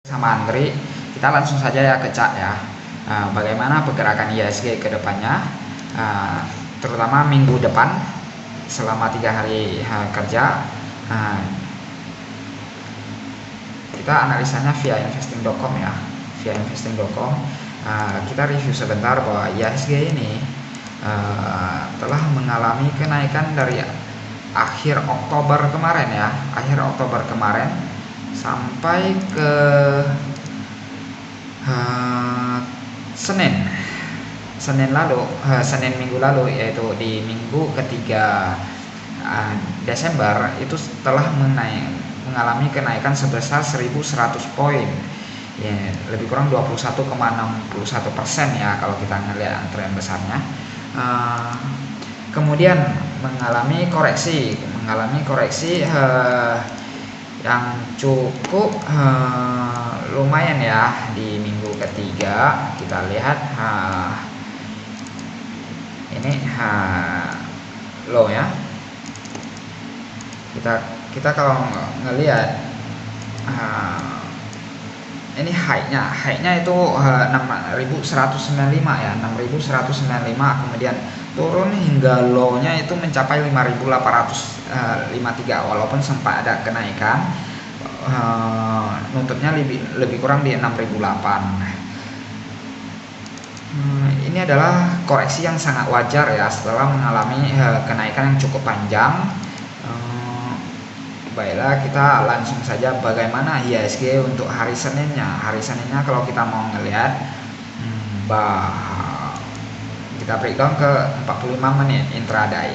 Sama Andri, kita langsung saja ya ke chart ya. Bagaimana pergerakan IHSG ke depannya, terutama minggu depan selama 3 hari kerja. Kita analisanya via investing.com ya, via investing.com. Kita review sebentar bahwa IHSG ini telah mengalami kenaikan dari akhir Oktober kemarin ya, sampai ke Senin minggu lalu, yaitu di minggu ketiga Desember itu telah mengalami kenaikan sebesar 1.100 poin ya, lebih kurang 21,61% ya kalau kita ngelihat tren besarnya. Kemudian mengalami koreksi yang cukup lumayan ya di minggu ketiga. Kita lihat ini low ya. Kita kalau ngelihat ini high-nya itu 6.195 ya, 6.195, kemudian turun hingga low-nya itu mencapai 5.853, walaupun sempat ada kenaikan, nutupnya lebih kurang di 6.008. Ini adalah koreksi yang sangat wajar ya setelah mengalami kenaikan yang cukup panjang. Baiklah, kita langsung saja bagaimana IHSG untuk hari Seninnya. Hari Seninnya kalau kita mau ngelihat, kita breakdown ke 45 menit intraday.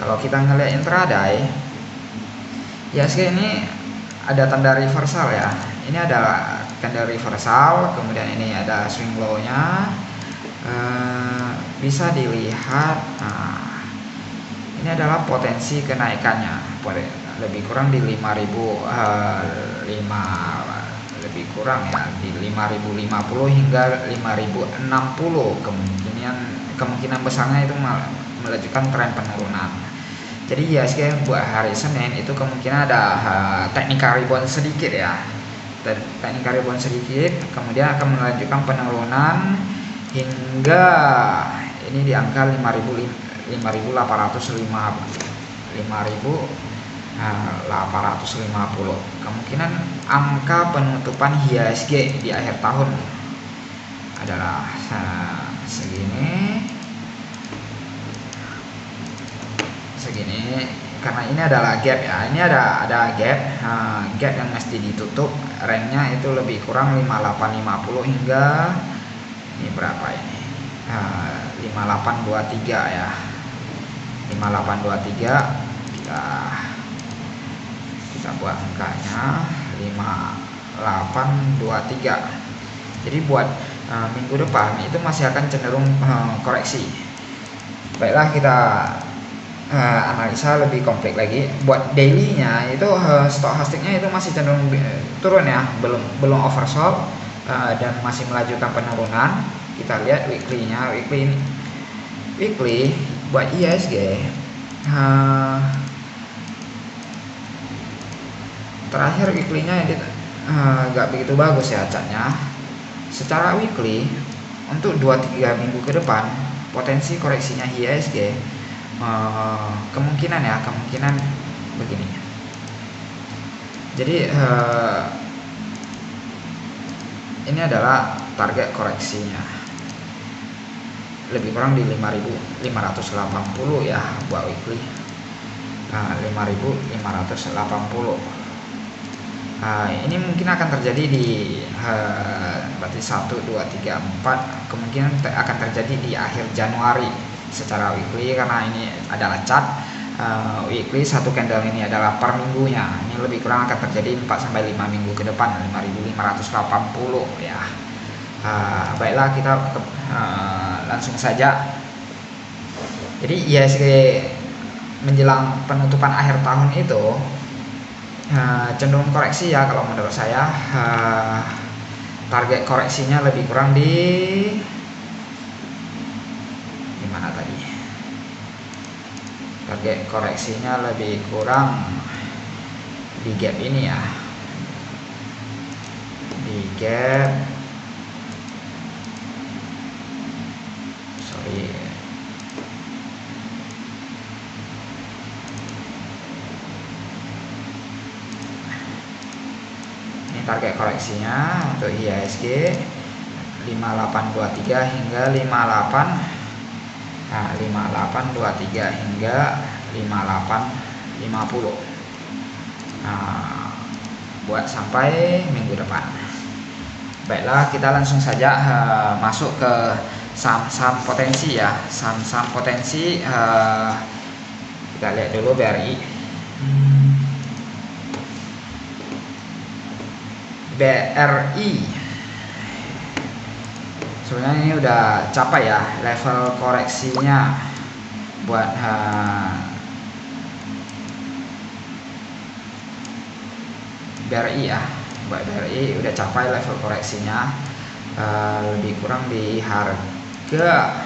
Kalau kita ngelihat intraday, IHSG ini ada tanda reversal ya. Ini adalah tanda reversal, kemudian ini ada swing low-nya. Bisa dilihat, ini adalah potensi kenaikannya, lebih kurang di 5.005, lebih kurang ya di 5.050 hingga 5.060. Kemungkinan besarnya itu melanjutkan tren penurunan. Jadi IHSG buat hari Senin itu kemungkinan ada technical rebound sedikit ya, kemudian akan melanjutkan penurunan hingga ini di angka 5.850. Kemungkinan angka penutupan IHSG di akhir tahun adalah segini, karena ini adalah gap ya. Ini ada gap yang mesti ditutup. Range-nya itu lebih kurang 5850 hingga ini berapa ini, 5823 ya, 5823. Kita buat angkanya 5823. Jadi buat minggu depan itu masih akan cenderung koreksi. Baiklah, kita analisa lebih kompleks lagi. Buat daily-nya itu stochastiknya itu masih cenderung turun ya, belum oversold dan masih melanjutkan penurunan. Kita lihat weekly-nya. Weekly buat IHSG terakhir weekly-nya nggak begitu bagus ya chartnya. Secara weekly untuk 2-3 minggu ke depan potensi koreksinya IHSG kemungkinan begini. Jadi ini adalah target koreksinya, lebih kurang di 5.580 ya buat weekly. 5.580. Ini mungkin akan terjadi di berarti 1, 2, 3, 4, kemungkinan akan terjadi di akhir Januari secara weekly, karena ini adalah chart weekly. Satu candle ini adalah per minggunya. Ini lebih kurang akan terjadi 4-5 minggu ke depan, 5.580 ya. Baiklah, kita langsung saja. Jadi IHSG menjelang penutupan akhir tahun itu cenderung koreksi ya kalau menurut saya. Target koreksinya lebih kurang di mana tadi? Target koreksinya lebih kurang di gap ini ya, di gap, sorry, ini target koreksinya untuk IHSG 5823 hingga 58, nah 5823 hingga 5850. Nah, buat sampai minggu depan. Baiklah, kita langsung saja masuk ke saham-saham potensi ya. Saham-saham potensi, kita lihat dulu BRI. BRI sebenarnya ini udah capai ya level koreksinya buat BRI ya. Buat BRI udah capai level koreksinya, lebih kurang di harga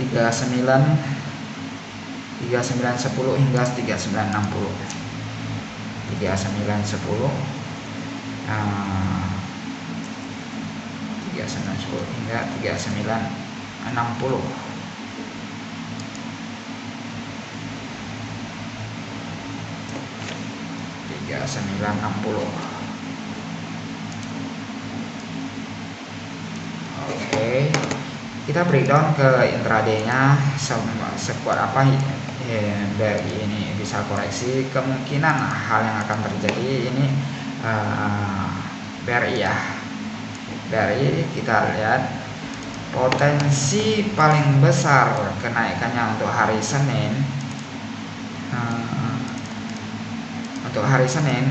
3910 hingga 3960, 3910 hingga 3960. Oke, kita breakdown ke intraday-nya sekuat apa dari ini bisa koreksi. Kemungkinan hal yang akan terjadi ini BRI ya. BRI kita lihat potensi paling besar kenaikannya untuk hari Senin. Untuk hari Senin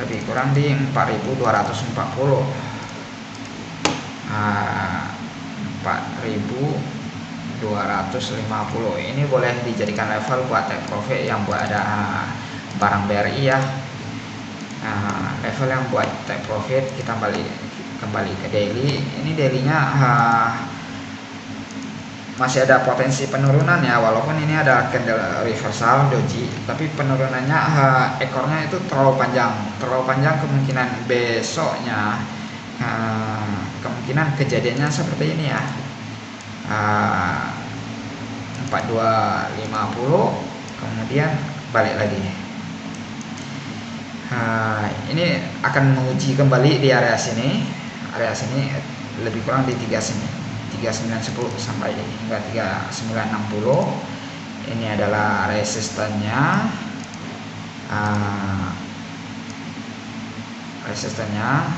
lebih kurang di 4240, 4250. Ini boleh dijadikan level buat take profit yang buat ada barang BRI ya. Level yang buat take profit, kita kembali ke daily. Ini dailynya masih ada potensi penurunan ya, walaupun ini ada candle reversal doji, tapi penurunannya ekornya itu terlalu panjang. Kemungkinan besoknya kemungkinan kejadiannya seperti ini ya, 4250 kemudian balik lagi. Ini akan menguji kembali di area sini lebih kurang di 3910 sampai hingga 3960. Ini adalah resistennya. Resistennya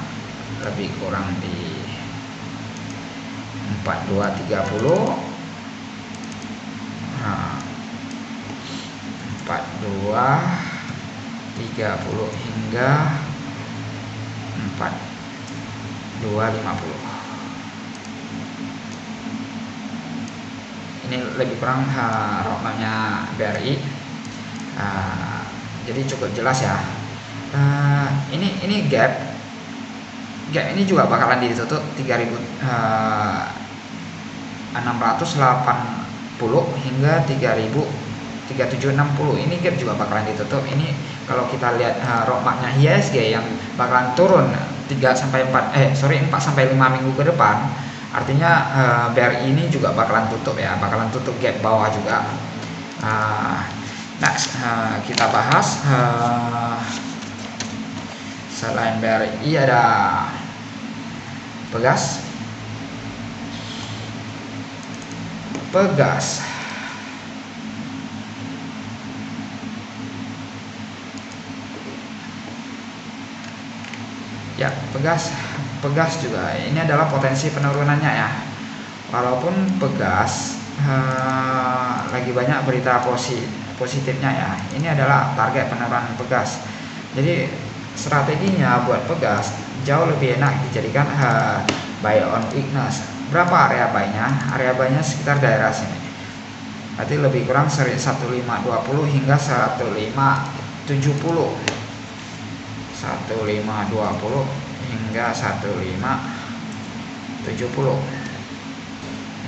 lebih kurang di 4230, 4230 hingga 4250. Ini lebih kurang roadmapnya BRI, jadi cukup jelas ya. Ini gap ini juga bakalan ditutup 3680 hingga 3760. Ini gap juga bakalan ditutup. Ini kalau kita lihat roadmapnya IHSG yang bakalan turun 4 sampai 5 minggu ke depan, artinya BRI ini juga bakalan tutup ya, bakalan tutup gap bawah juga. Next, kita bahas selain BRI ada Pegas. Ya, Pegas juga ini adalah potensi penurunannya ya. Walaupun Pegas lagi banyak berita positifnya ya. Ini adalah target penurunan Pegas. Jadi strateginya buat Pegas jauh lebih enak dijadikan buy on weakness. Berapa area buy-nya? Area buy-nya sekitar daerah sini. Berarti lebih kurang 1520 hingga 1570. 1520 hingga 1570.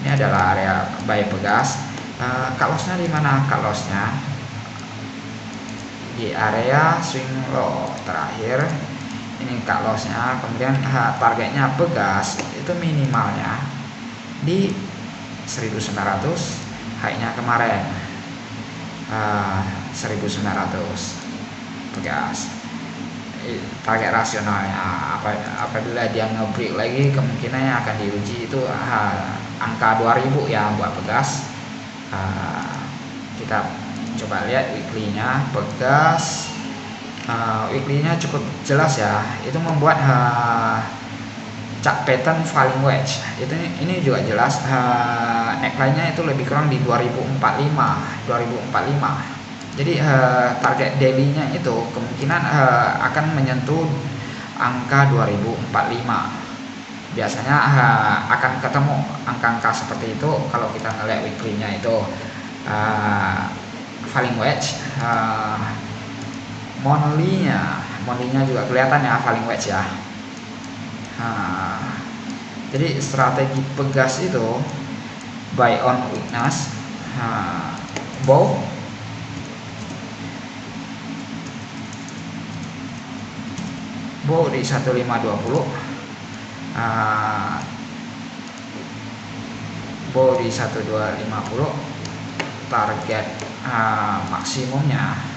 Ini adalah area buy Pegas. Cut loss-nya di mana? Cut loss-nya di area swing low terakhir. Ini cut lossnya, kemudian targetnya Pegas itu minimalnya di 1900, high-nya kemarin 1900 Pegas. Target rasionalnya apabila dia nge-break lagi, kemungkinannya akan diuji itu angka 2000 ya buat Pegas. Kita coba lihat weekly-nya Pegas. Weekly-nya cukup jelas ya, itu membuat chart pattern falling wedge. Ini juga jelas, neckline-nya itu lebih kurang di 2045. Jadi target daily-nya itu kemungkinan akan menyentuh angka 2045. Biasanya akan ketemu angka-angka seperti itu kalau kita ngelihat weekly-nya itu falling wedge. Monthly-nya juga kelihatan ya falling wedge ya. Jadi strategi Pegas itu buy on weakness, bow di 1520, bow di 1250, target maksimumnya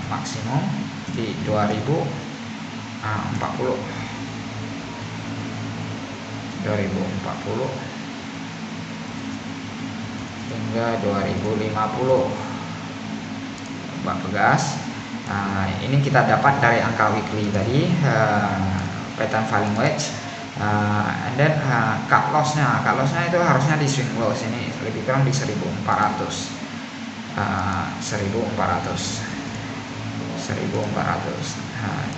maksimum di 2040 hingga 2050 Mbak Pegas. Ini kita dapat dari angka weekly tadi, pattern falling wedge, and then cut lossnya itu harusnya di swing low sini lebih kurang di 1400. 1400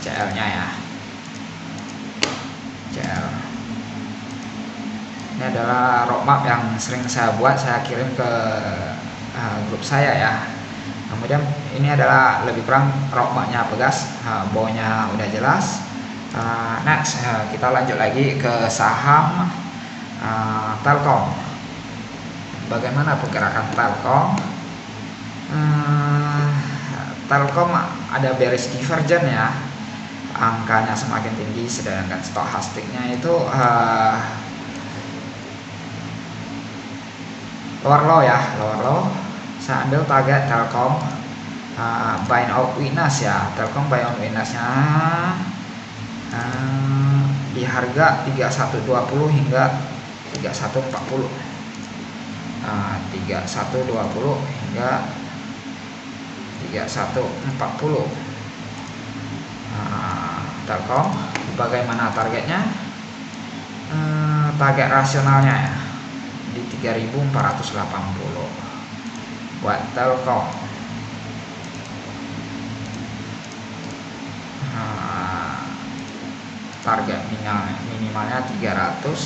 CL-nya ya, CL. Ini adalah roadmap yang sering saya buat, saya kirim ke grup saya ya. Kemudian ini adalah lebih kurang roadmapnya Pegas, bawahnya udah jelas. Next kita lanjut lagi ke saham Telkom. Bagaimana pergerakan Telkom? Telkom ada bearish divergence ya, angkanya semakin tinggi, sedangkan stochastiknya itu lower low ya, lower low. Saya ambil target Telkom buy on weakness ya, Telkom buy on weakness-nya di harga 3120 hingga 3140, 3120 hingga 3140. Telkom bagaimana targetnya? Target rasionalnya ya di 3480 buat Telkom. Target minimalnya 3480,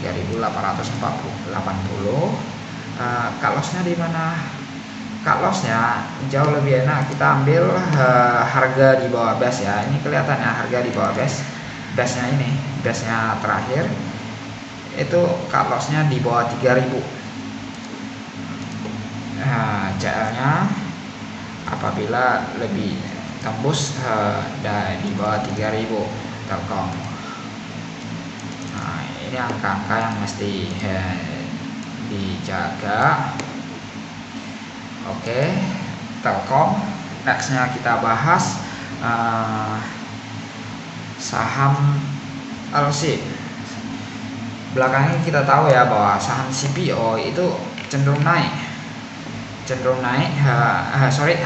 3880. Cut loss-nya di mana? Cut loss-nya jauh lebih enak kita ambil harga di bawah base ya. Ini kelihatan ya, harga di bawah base. Base-nya ini, base-nya terakhir itu cut loss-nya di bawah 3000. CL-nya apabila lebih tembus di bawah 3000 Telkom. Ini angka-angka yang mesti dijaga. Oke, Telkom. Nextnya kita bahas saham LC. Belakangan kita tahu ya bahwa saham CPO itu cenderung naik,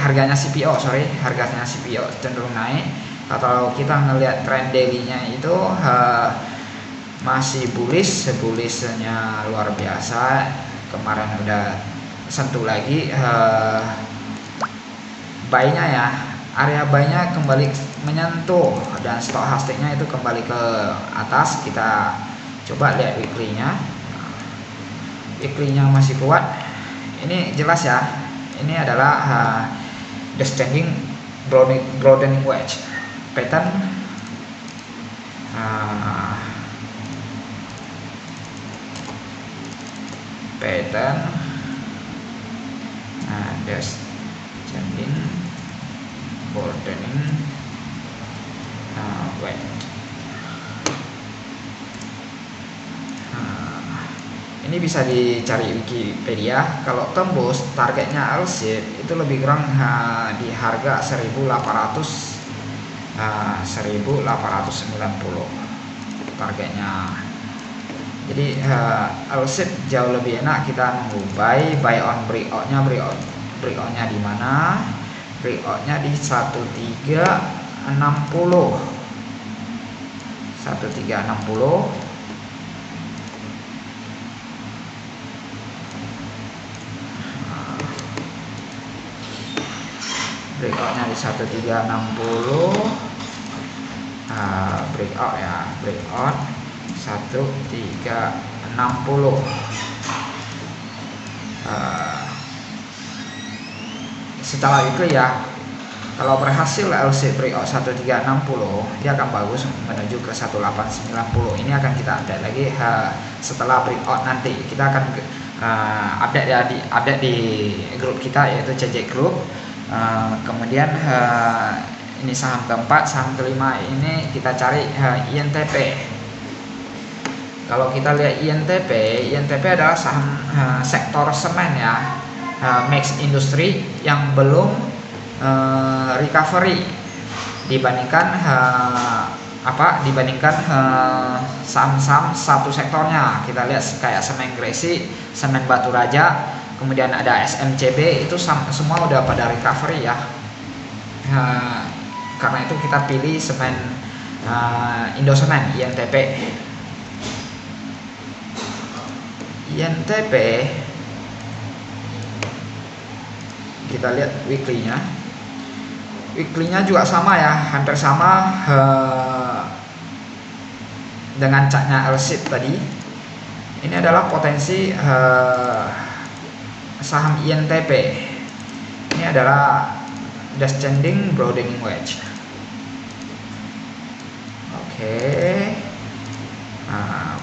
harganya CPO cenderung naik. Kalau kita ngelihat trend daily-nya itu masih bullish-nya luar biasa. Kemarin udah sentuh lagi buy-nya ya, area buy-nya kembali menyentuh dan stochastiknya itu kembali ke atas. Kita coba lihat weekly-nya. Weekly-nya masih kuat. Ini jelas ya, ini adalah descending broadening wedge pattern. pattern, descending, broadening, wait. Ini bisa dicari Wikipedia. Kalau tembus targetnya L-shape itu lebih kurang di harga 1890 targetnya. Jadi L-shape jauh lebih enak kita nunggu buy on breakout-nya. Breakout-nya di mana? Breakout-nya di 1360. 1360. Breakoutnya di 1360. Breakout ya, breakout 1360. Setelah itu ya, kalau berhasil LC breakout 1360, dia akan bagus menuju ke 1890. Ini akan kita update lagi setelah breakout nanti. Kita akan update ya, update di grup kita yaitu CJ Group. Kemudian ini saham keempat, saham kelima ini kita cari INTP. Kalau kita lihat INTP adalah saham sektor semen ya, mix industri yang belum recovery dibandingkan saham-saham satu sektornya. Kita lihat kayak semen Gresi, semen Batu Raja, kemudian ada SMCB, itu semua udah pada recovery ya. Karena itu kita pilih semen Indosemen INTP. Kita lihat weekly-nya. Weekly-nya juga sama ya, hampir sama dengan catnya L-shape tadi. Ini adalah potensi saham INTP. Ini adalah descending broadening wedge. Oke.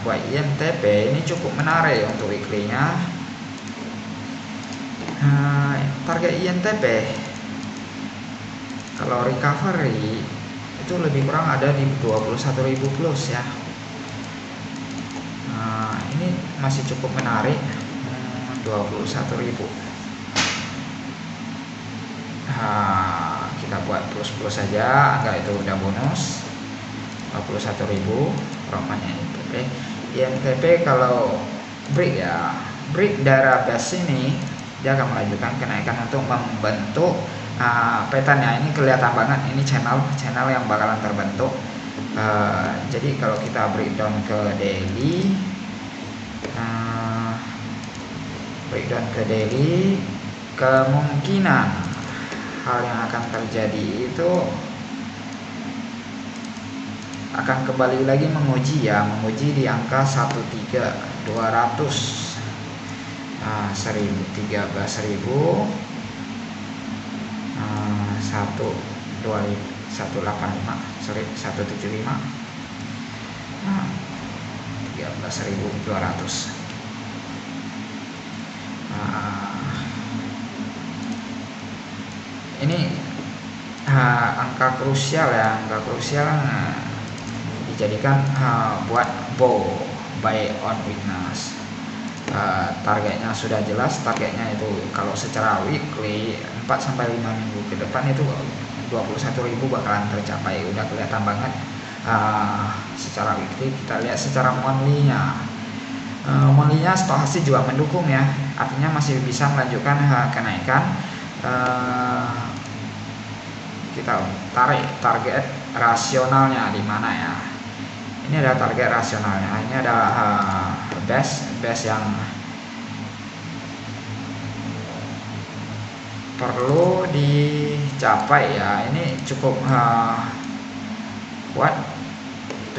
Buat INTP ini cukup menarik untuk weekly-nya. Target INTP kalau recovery itu lebih kurang ada di 21.000 plus ya. Ini masih cukup menarik. 21.000. Kita buat plus saja, enggak itu udah bonus. 21.000 romannya INTP. INTP kalau break ya, break darah base ini dia akan melanjutkan kenaikan untuk membentuk pattern ya. Ini kelihatan banget, ini channel yang bakalan terbentuk. Jadi kalau kita breakdown ke daily, kemungkinan hal yang akan terjadi itu akan kembali lagi menguji di angka 13.200, 13.000, 185, 175, 13.200. Ini angka krusial ya, dijadikan buat buy on weakness. Targetnya sudah jelas, targetnya itu kalau secara weekly 4-5 minggu ke depan itu 21.000 bakalan tercapai, udah kelihatan banget. Secara weekly kita lihat secara monthly-nya. Monthly-nya stochastik juga mendukung ya, artinya masih bisa melanjutkan kenaikan. Kita tarik target rasionalnya di mana ya. Ini adalah target rasionalnya. Ini adalah base yang perlu dicapai ya. Ini cukup kuat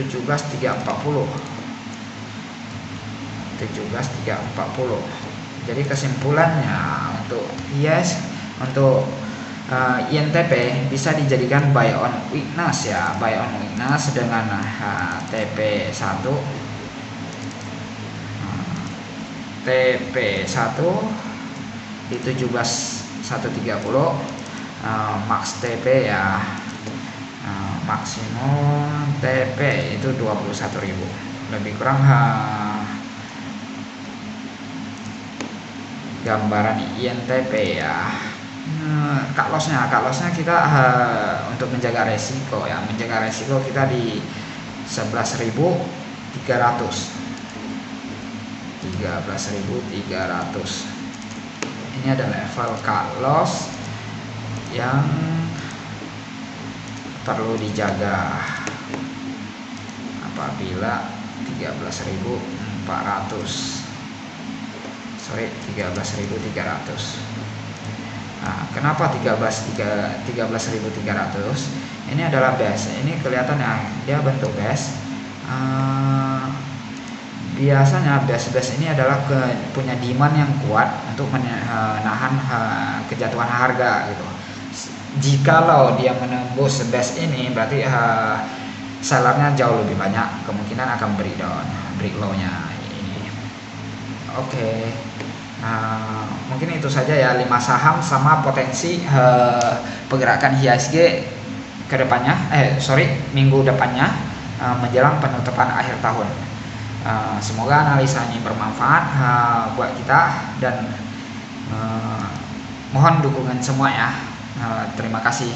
17.340. Jadi kesimpulannya untuk INTP bisa dijadikan buy on weakness ya, dengan TP1 TP1 di 17.130, max TP ya, maksimum TP itu 21.000, lebih kurang gambaran INTP ya. Cut lossnya kita untuk menjaga resiko ya, kita di 11.300. Ini ada level cut loss yang perlu dijaga apabila 13.300. Nah, kenapa 13.300? Ini adalah base. Ini kelihatan ya, dia bentuk base. Biasanya base ini adalah punya demand yang kuat untuk menahan kejatuhan harga gitu. Jikalau dia menembus base ini, berarti sellernya jauh lebih banyak, kemungkinan akan break low-nya ini. Oke. Mungkin itu saja ya, 5 saham sama potensi pergerakan IHSG ke depannya, minggu depannya, menjelang penutupan akhir tahun. Semoga analisa ini bermanfaat buat kita, dan mohon dukungan semua ya. Terima kasih.